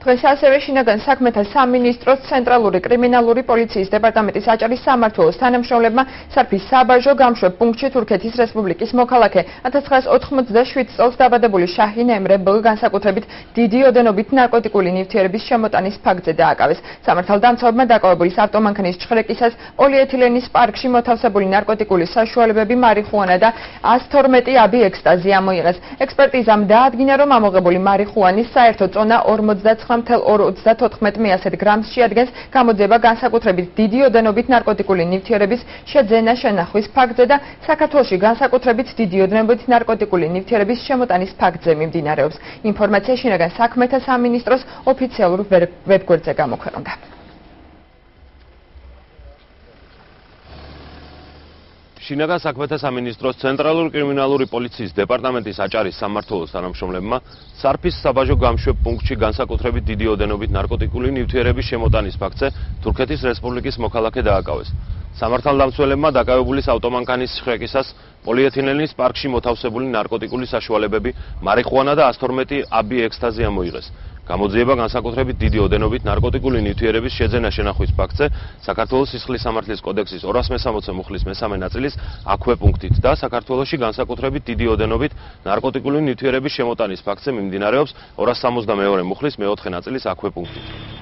დღეს ასევე შინაგან საქმეთა სამინისტროს ცენტრალური კრიმინალური პოლიციის დეპარტამენტის აჭარის სამმართველოს თანამშრომლებმა სარფის საბაჟო გამშვებ პუნქტში თურქეთის რესპუბლიკის მოქალაქე 1987 წელს დაბადებული შაჰინ ემრე ბ განსაკუთრებით დიდი ოდენობით ნარკოტიკული ნივთიერების შემოტანის ფაქტზე დააკავეს. სამართალდამცავებმა დაკავებულის ავტომანქანის ჭხრეკისას პოლიეთილენის პარკში მოთავსებული ნარკოტიკული საშუალებები მარიხუანა და 112 აბი ექსტაზი ამოიღეს. ექსპერტიზამ დაადგინა, რომ ამოღებული მარიხუანის საერთო წონა 49.34 გრამს შეადგენს. გამოძიება განსაკუთრებით დიდი ოდენობით ნარკოტიკული ნივთიერების შეძენა შენახვის ფაქტზე და საქართველოში განსაკუთრებით დიდი ოდენობით ნარკოტიკული ნივთიერების შემოტანის ფაქტზე მიმდინარეობს. ინფორმაცია შინაგან საქმეთა სამინისტროს ოფიციალურ ვებგვერდზე გამოქვეყნდა. შინაგან საქმეთა სამინისტროს ცენტრალური კრიმინალური პოლიციის დეპარტამენტის აჭარის სამმართველოს თანამშრომლებმა სარფის საბაჟო გამშვებ პუნქტში განსაკუთრებით დიდი ოდენობით ნარკოტიკული ნივთიერების შემოტანის ფაქტზე თურქეთის რესპუბლიკის მოქალაქე დააკავეს. სამართალდამცველებმა დაკავებულის ავტომანქანის ჭხრეკისას პოლიეთილენის პარკში მოთავსებული ნარკოტიკული საშუალებები მარიხუანა და 112 აბი ექსტაზი ამოიღეს. გამოძიება განსაკუთრებით დიდი ოდენობით ნარკოტიკული ნივთიერების შეძენა შენახვის ფაქტზე საქართველოს სისხლის სამართლის კოდექსის 260 მუხლის მესამე ნაწილის აქვე პუნქტით და საქართველოში განსაკუთრებით დიდი ოდენობით ნარკოტიკული ნივთიერების შემოტანის ფაქტზე მიმდინარეობს 262 მუხლის მეოთხე ნაწილის აქვე პუნქტით.